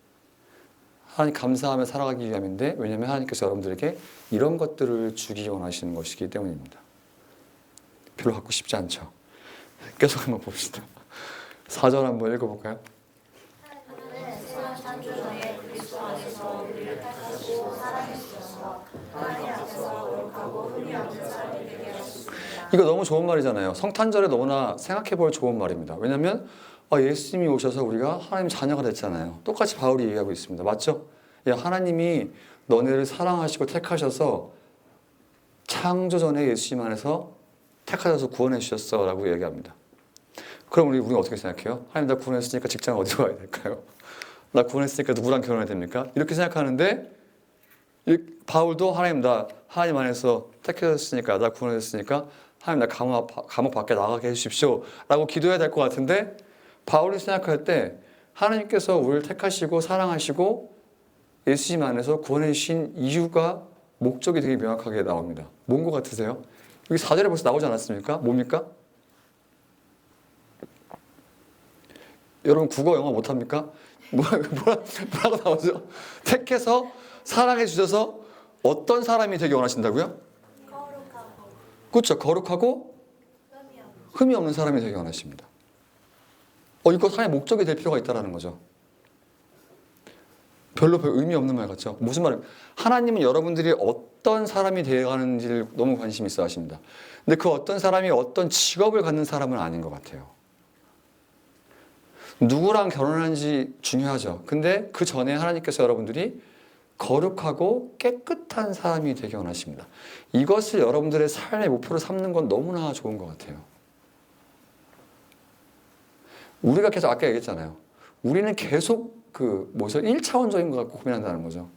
하나님 감사하며 살아가기 위함인데 왜냐하면 하나님께서 여러분들에게 이런 것들을 주기 원하시는 것이기 때문입니다. 별로 갖고 싶지 않죠? 계속 한번 봅시다. 4절 한번 읽어볼까요?
창조전에 그리스도 안에서 우리를 택하시고 사랑해주셔서 하나님 앞에서 거룩하고 흠이 없는 사람이 되게 하셨습니다.
이거 너무 좋은 말이잖아요. 성탄절에 너무나 생각해볼 좋은 말입니다. 왜냐하면 예수님이 오셔서 우리가 하나님 자녀가 됐잖아요. 똑같이 바울이 얘기하고 있습니다. 맞죠? 하나님이 너네를 사랑하시고 택하셔서 창조전에 예수님 안에서 택하셔서 구원해 주셨어 라고 얘기합니다. 그럼 우리가 어떻게 생각해요? 하나님 나 구원했으니까 직장 어디로 가야 될까요? 나 구원했으니까 누구랑 결혼해야 됩니까? 이렇게 생각하는데 바울도 하나님 안에서 택하셨으니까 나 구원했으니까 하나님 나 감옥 밖에 나가게 해주십시오 라고 기도해야 될 것 같은데 바울이 생각할 때 하나님께서 우리를 택하시고 사랑하시고 예수님 안에서 구원해 주신 이유가 목적이 되게 명확하게 나옵니다. 뭔 것 같으세요? 여기 4절에 벌써 나오지 않았습니까? 뭡니까? 여러분 국어 영어 못합니까? 뭐라고 나오죠? 택해서 사랑해 주셔서 어떤 사람이 되게 원하신다고요?
거룩하고
그렇죠. 거룩하고 흠이 없는 사람이 되게 원하십니다. 이거 사람의 목적이 될 필요가 있다는 거죠. 별로 의미 없는 말 같죠? 무슨 말이에요? 하나님은 여러분들이 어떤 사람이 되어가는지를 너무 관심 있어 하십니다. 근데 그 어떤 사람이 어떤 직업을 갖는 사람은 아닌 것 같아요. 누구랑 결혼하는지 중요하죠. 근데 그 전에 하나님께서 여러분들이 거룩하고 깨끗한 사람이 되게 원하십니다. 이것을 여러분들의 삶의 목표로 삼는 건 너무나 좋은 것 같아요. 우리가 계속 아까 얘기했잖아요. 우리는 계속 1차원적인 것 갖고 고민한다는 거죠.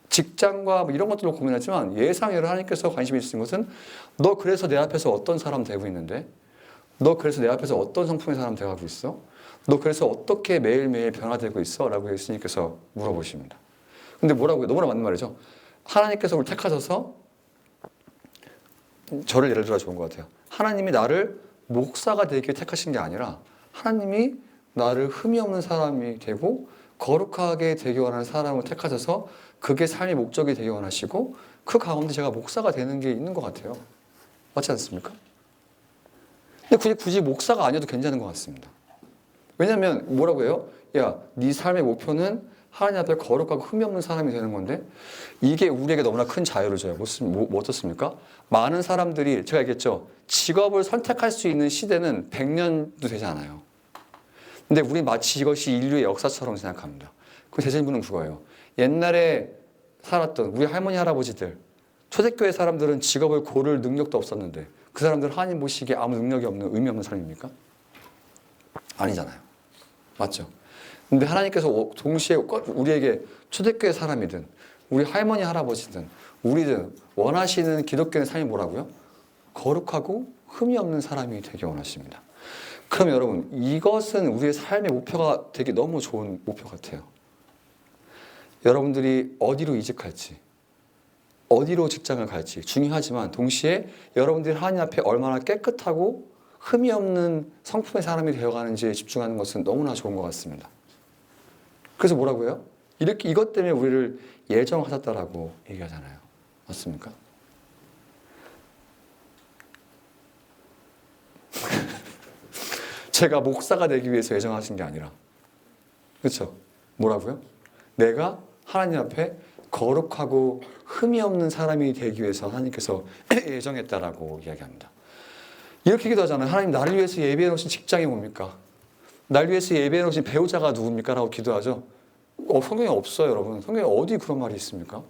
직장과 이런 것들로 고민하지만 예상외로 하나님께서 관심이 있으신 것은 너 그래서 내 앞에서 어떤 사람 되고 있는데? 너 그래서 내 앞에서 어떤 성품의 사람 되어가고 있어? 너 그래서 어떻게 매일매일 변화되고 있어? 라고 예수님께서 물어보십니다. 근데 뭐라고요? 너무나 맞는 말이죠. 하나님께서 우리를 택하셔서 저를 예를 들어 좋은 것 같아요. 하나님이 나를 목사가 되게 택하신 게 아니라 하나님이 나를 흠이 없는 사람이 되고 거룩하게 되기 원하는 사람을 택하셔서 그게 삶의 목적이 되기 원하시고 그 가운데 제가 목사가 되는 게 있는 것 같아요. 맞지 않습니까? 근데 굳이 목사가 아니어도 괜찮은 것 같습니다. 왜냐하면 뭐라고 해요? 야, 네 삶의 목표는 하나님 앞에 거룩하고 흠이 없는 사람이 되는 건데 이게 우리에게 너무나 큰 자유를 줘요. 뭐 어떻습니까? 많은 사람들이 제가 얘기했죠. 직업을 선택할 수 있는 시대는 100년도 되지 않아요. 근데 우리 마치 이것이 인류의 역사처럼 생각합니다. 그 제 질문은 그거예요. 옛날에 살았던 우리 할머니 할아버지들 초대교회 사람들은 직업을 고를 능력도 없었는데 그 사람들 하나님 보시기에 아무 능력이 없는 의미 없는 사람입니까? 아니잖아요. 맞죠? 근데 하나님께서 동시에 우리에게 초대교회 사람이든 우리 할머니 할아버지든 우리든 원하시는 기독교의 삶이 뭐라고요? 거룩하고 흠이 없는 사람이 되기 원하십니다. 그럼 여러분 이것은 우리의 삶의 목표가 되게 너무 좋은 목표 같아요. 여러분들이 어디로 이직할지 어디로 직장을 갈지 중요하지만 동시에 여러분들이 하나님 앞에 얼마나 깨끗하고 흠이 없는 성품의 사람이 되어가는지에 집중하는 것은 너무나 좋은 것 같습니다. 그래서 뭐라고 해요? 이렇게 이것 때문에 우리를 예정하셨다라고 얘기하잖아요. 맞습니까? 제가 목사가 되기 위해서 예정하신 게 아니라 그렇죠? 뭐라고요? 내가 하나님 앞에 거룩하고 흠이 없는 사람이 되기 위해서 하나님께서 예정했다라고 이야기합니다. 이렇게 기도하잖아요. 하나님 나를 위해서 예비해 놓으신 직장이 뭡니까? 나를 위해서 예비해 놓으신 배우자가 누굽니까? 라고 기도하죠. 성경에 없어요, 여러분. 성경에 어디 그런 말이 있습니까?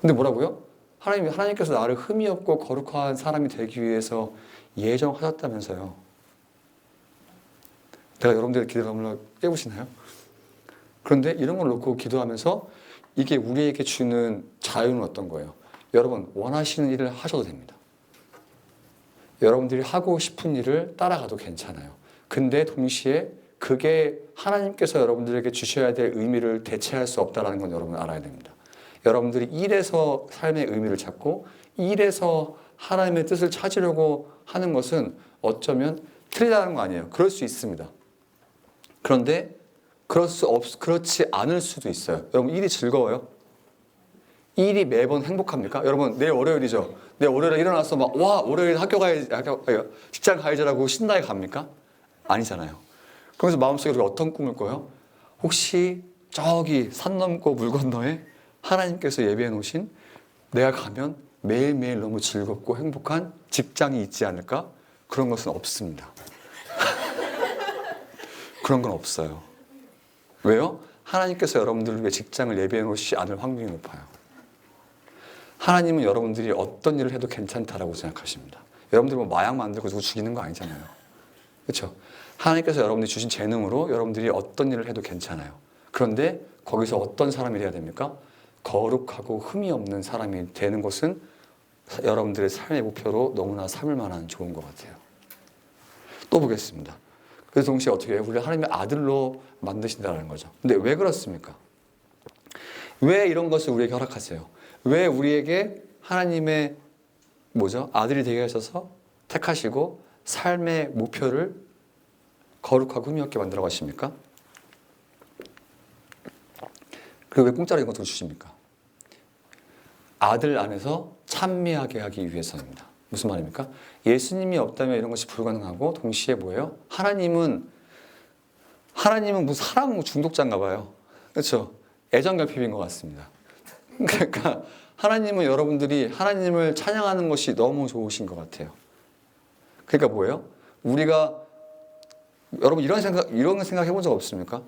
근데 뭐라고요? 하나님께서 나를 흠이 없고 거룩한 사람이 되기 위해서 예정하셨다면서요. 내가 여러분들의 기도를 깨우시나요? 그런데 이런 걸 놓고 기도하면서 이게 우리에게 주는 자유는 어떤 거예요? 여러분 원하시는 일을 하셔도 됩니다. 여러분들이 하고 싶은 일을 따라가도 괜찮아요. 근데 동시에 그게 하나님께서 여러분들에게 주셔야 될 의미를 대체할 수 없다는 건 여러분 알아야 됩니다. 여러분들이 일에서 삶의 의미를 찾고 일에서 하나님의 뜻을 찾으려고 하는 것은 어쩌면 틀리다는 거 아니에요. 그럴 수 있습니다. 그런데 그렇지 않을 수도 있어요. 여러분 일이 즐거워요? 일이 매번 행복합니까? 여러분 내일 월요일이죠. 내일 월요일에 일어나서 막 와 월요일 직장 가야지라고 신나게 갑니까? 아니잖아요. 그러면서 마음속에 우리가 어떤 꿈을 꿔요? 혹시 저기 산 넘고 물 건너에 하나님께서 예비해 놓으신 내가 가면 매일매일 너무 즐겁고 행복한 직장이 있지 않을까? 그런 것은 없습니다. 그런 건 없어요. 왜요? 하나님께서 여러분들을 위해 직장을 예비해 놓으시지 않을 확률이 높아요. 하나님은 여러분들이 어떤 일을 해도 괜찮다라고 생각하십니다. 여러분들이 뭐 마약 만들고 누구 죽이는 거 아니잖아요. 그렇죠? 하나님께서 여러분들이 주신 재능으로 여러분들이 어떤 일을 해도 괜찮아요. 그런데 거기서 어떤 사람이 돼야 됩니까? 거룩하고 흠이 없는 사람이 되는 것은 여러분들의 삶의 목표로 너무나 삼을 만한 좋은 것 같아요. 또 보겠습니다. 그래서 동시에 어떻게 해요? 우리를 하나님의 아들로 만드신다는 거죠. 근데 왜 그렇습니까? 왜 이런 것을 우리에게 허락하세요? 왜 우리에게 하나님의 아들이 되게 하셔서 택하시고 삶의 목표를 거룩하고 흠이 없게 만들어 가십니까? 그리고 왜 공짜로 이런 것을 주십니까? 아들 안에서 찬미하게 하기 위해서입니다. 무슨 말입니까? 예수님이 없다면 이런 것이 불가능하고 동시에 뭐예요? 하나님은 무슨 사랑 중독자인가 봐요. 그렇죠? 애정결핍인 것 같습니다. 그러니까 하나님은 여러분들이 하나님을 찬양하는 것이 너무 좋으신 것 같아요. 그러니까 뭐예요? 우리가 여러분 이런 생각 해본 적 없습니까?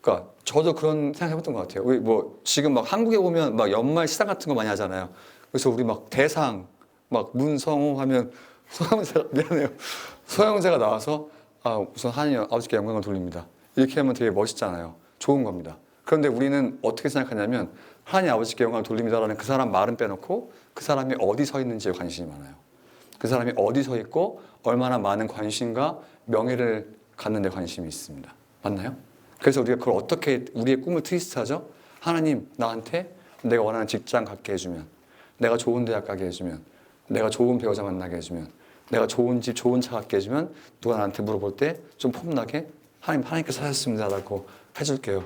그러니까 저도 그런 생각 해봤던 것 같아요. 우리 지금 막 한국에 보면 막 연말 시상 같은 거 많이 하잖아요. 그래서 우리 막 대상 막 문성호 하면 소형제가 나와서 우선 하나님 아버지께 영광을 돌립니다. 이렇게 하면 되게 멋있잖아요. 좋은 겁니다. 그런데 우리는 어떻게 생각하냐면 하나님 아버지께 영광을 돌립니다라는 그 사람 말은 빼놓고 그 사람이 어디 서 있는지에 관심이 많아요. 그 사람이 어디 서 있고 얼마나 많은 관심과 명예를 갖는 데 관심이 있습니다. 맞나요? 그래서 우리가 그걸 어떻게 우리의 꿈을 트위스트하죠? 하나님 나한테 내가 원하는 직장 갖게 해주면, 내가 좋은 대학 가게 해주면, 내가 좋은 배우자 만나게 해주면, 내가 좋은 집 좋은 차 갖게 해주면 누가 나한테 물어볼 때 좀 폼나게 하나님께서 하셨습니다라고 해줄게요.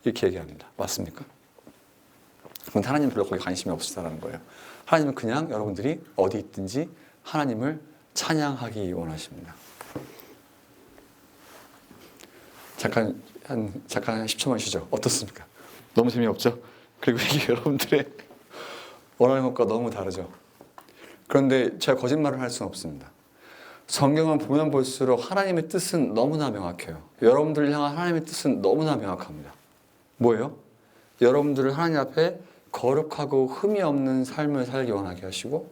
이렇게 얘기합니다. 맞습니까? 근데 하나님 별로 거기 관심이 없으시다는 거예요. 하나님은 그냥 여러분들이 어디 있든지 하나님을 찬양하기 원하십니다. 잠깐 한 10초만 쉬죠. 어떻습니까? 너무 재미없죠? 그리고 이게 여러분들의 원하는 것과 너무 다르죠. 그런데 제가 거짓말을 할 수는 없습니다. 성경을 보면 볼수록 하나님의 뜻은 너무나 명확해요. 여러분들을 향한 하나님의 뜻은 너무나 명확합니다. 뭐예요? 여러분들을 하나님 앞에 거룩하고 흠이 없는 삶을 살기 원하게 하시고,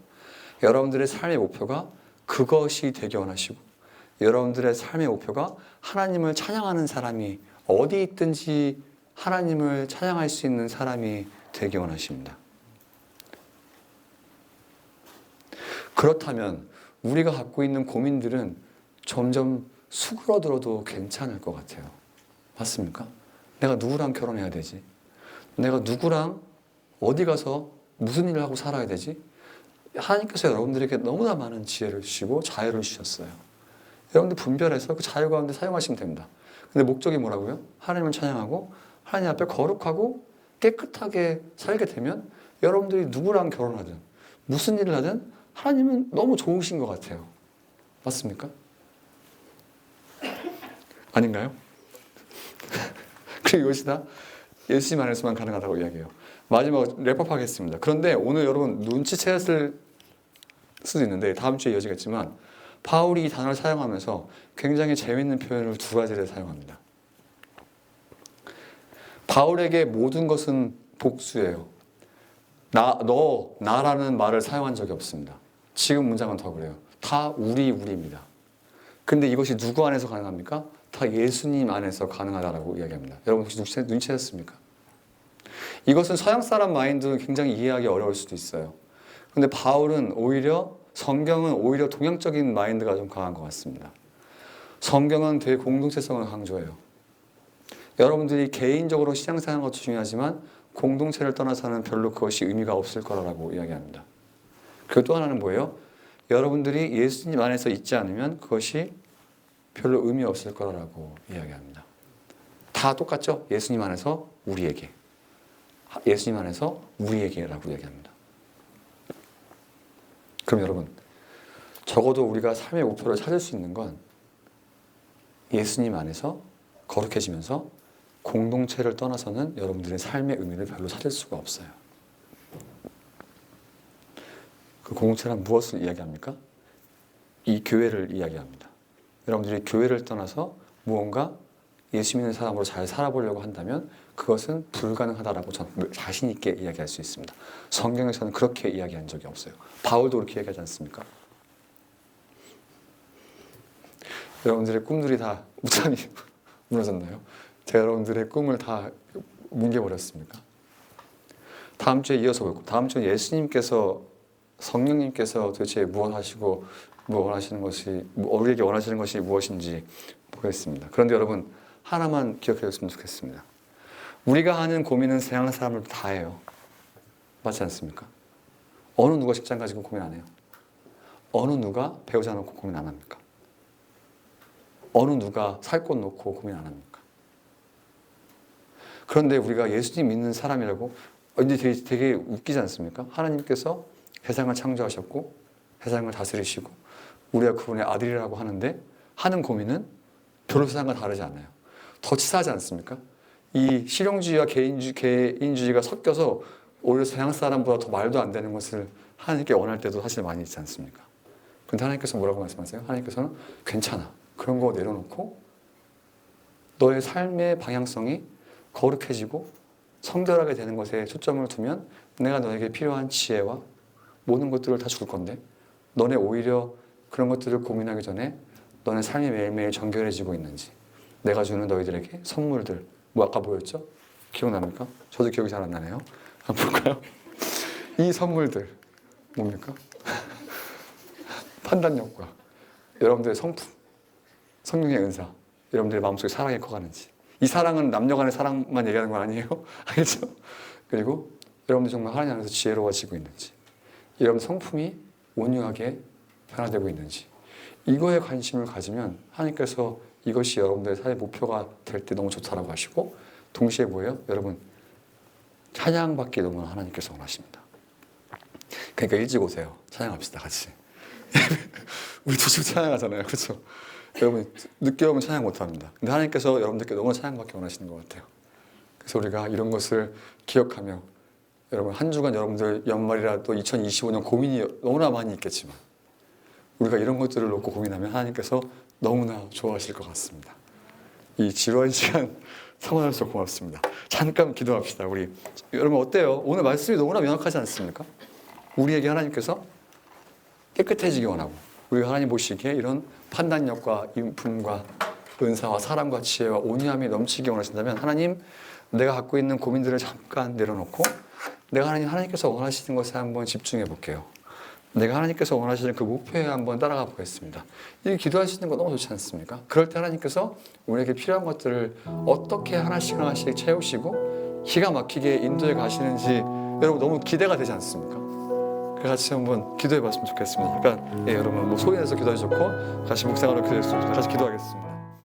여러분들의 삶의 목표가 그것이 되기 원하시고, 여러분들의 삶의 목표가 하나님을 찬양하는 사람이 어디 있든지 하나님을 찬양할 수 있는 사람이 되기 원하십니다. 그렇다면 우리가 갖고 있는 고민들은 점점 수그러들어도 괜찮을 것 같아요. 맞습니까? 내가 누구랑 결혼해야 되지? 내가 누구랑 어디 가서 무슨 일을 하고 살아야 되지? 하나님께서 여러분들에게 너무나 많은 지혜를 주시고 자유를 주셨어요. 여러분들 분별해서 그 자유 가운데 사용하시면 됩니다. 근데 목적이 뭐라고요? 하나님을 찬양하고 하나님 앞에 거룩하고 깨끗하게 살게 되면 여러분들이 누구랑 결혼하든 무슨 일을 하든 하나님은 너무 좋으신 것 같아요. 맞습니까? 아닌가요? 그리고 이것이 다 예수님 안에서만 가능하다고 이야기해요. 마지막 랩업하겠습니다. 그런데 오늘 여러분 눈치챘을 수도 있는데 다음 주에 이어지겠지만, 바울이 이 단어를 사용하면서 굉장히 재미있는 표현을 두 가지를 사용합니다. 바울에게 모든 것은 복수예요. 나라는 말을 사용한 적이 없습니다. 지금 문장은 더 그래요. 다 우리입니다. 근데 이것이 누구 안에서 가능합니까? 다 예수님 안에서 가능하다라고 이야기합니다. 여러분 혹시 눈치채셨습니까? 이것은 서양 사람 마인드는 굉장히 이해하기 어려울 수도 있어요. 근데 바울은 성경은 오히려 동양적인 마인드가 좀 강한 것 같습니다. 성경은 되게 공동체성을 강조해요. 여러분들이 개인적으로 신앙생활하는 것도 중요하지만 공동체를 떠나서는 별로 그것이 의미가 없을 거라고 이야기합니다. 그리고 또 하나는 뭐예요? 여러분들이 예수님 안에서 있지 않으면 그것이 별로 의미 없을 거라고 이야기합니다. 다 똑같죠? 예수님 안에서 우리에게. 예수님 안에서 우리에게라고 이야기합니다. 그럼 여러분, 적어도 우리가 삶의 목표를 찾을 수 있는 건 예수님 안에서 거룩해지면서 공동체를 떠나서는 여러분들의 삶의 의미를 별로 찾을 수가 없어요. 그 공동체란 무엇을 이야기합니까? 이 교회를 이야기합니다. 여러분들이 교회를 떠나서 무언가 예수 믿는 사람으로 잘 살아보려고 한다면 그것은 불가능하다라고 저는 자신 있게 이야기할 수 있습니다. 성경에서는 그렇게 이야기한 적이 없어요. 바울도 그렇게 이야기하지 않습니까? 여러분들의 꿈들이 다 우산이 무너졌나요? 제가 여러분들의 꿈을 다 뭉개버렸습니까? 다음 주에 이어서 볼 거예요. 다음 주에 예수님께서, 성령님께서 도대체 무엇 하시고 우리에게 원하시는 것이 무엇인지 보겠습니다. 그런데 여러분, 하나만 기억해 줬으면 좋겠습니다. 우리가 하는 고민은 세상 사람들 다 해요. 맞지 않습니까? 어느 누가 직장 가지고 고민 안 해요? 어느 누가 배우자 놓고 고민 안 합니까? 어느 누가 살 곳 놓고 고민 안 합니까? 그런데 우리가 예수님 믿는 사람이라고 이제 되게 웃기지 않습니까? 하나님께서 세상을 창조하셨고 세상을 다스리시고 우리가 그분의 아들이라고 하는데 하는 고민은 별로 세상과 다르지 않아요. 더 치사하지 않습니까? 이 실용주의와 개인주의가 섞여서 오히려 세상 사람보다 더 말도 안 되는 것을 하나님께 원할 때도 사실 많이 있지 않습니까? 그런데 하나님께서 뭐라고 말씀하세요? 하나님께서는 괜찮아. 그런 거 내려놓고 너의 삶의 방향성이 거룩해지고 성결하게 되는 것에 초점을 두면 내가 너에게 필요한 지혜와 모든 것들을 다 줄 건데 너네 오히려 그런 것들을 고민하기 전에 너네 삶이 매일매일 정결해지고 있는지 내가 주는 너희들에게 선물들 뭐 아까 보였죠? 기억납니까? 저도 기억이 잘 안 나네요. 한번 볼까요? 이 선물들 뭡니까? 판단력과 여러분들의 성품, 성령의 은사, 여러분들의 마음속에 사랑이 커가는지. 이 사랑은 남녀 간의 사랑만 얘기하는 건 아니에요. 알겠죠? 그리고 여러분들 정말 하나님 안에서 지혜로워지고 있는지, 여러분 성품이 온유하게 변화되고 있는지, 이거에 관심을 가지면 하나님께서 이것이 여러분들의 삶의 목표가 될 때 너무 좋다라고 하시고 동시에 뭐예요? 여러분 찬양받기 너무 하나님께서 원하십니다. 그러니까 일찍 오세요. 찬양합시다 같이. 우리 2시간 찬양하잖아요. 그렇죠? 여러분 늦게 오면 찬양 못합니다. 근데 하나님께서 여러분들께 너무 찬양받기 원하시는 것 같아요. 그래서 우리가 이런 것을 기억하며 여러분 한 주간 여러분들 연말이라 또 2025년 고민이 너무나 많이 있겠지만 우리가 이런 것들을 놓고 고민하면 하나님께서 너무나 좋아하실 것 같습니다. 이 지루한 시간 성원해서 고맙습니다. 잠깐 기도합시다. 우리 여러분 어때요? 오늘 말씀이 너무나 명확하지 않습니까? 우리에게 하나님께서 깨끗해지기 원하고 우리가 하나님 보시기에 이런 판단력과 인품과 은사와 사랑과 지혜와 온유함이 넘치기 원하신다면 하나님 내가 갖고 있는 고민들을 잠깐 내려놓고 내가 하나님께서 원하시는 것에 한번 집중해 볼게요. 내가 하나님께서 원하시는 그 목표에 한번 따라가 보겠습니다. 이 기도할 수 있는 거 너무 좋지 않습니까? 그럴 때 하나님께서 우리에게 필요한 것들을 어떻게 하나씩 하나씩 채우시고 기가 막히게 인도해 가시는지 여러분 너무 기대가 되지 않습니까? 같이 한번 기도해 봤으면 좋겠습니다. 그러니까 여러분 뭐 소리 내서 기도해 좋고 같이 묵상하러 기도했습니다. 같이 기도하겠습니다.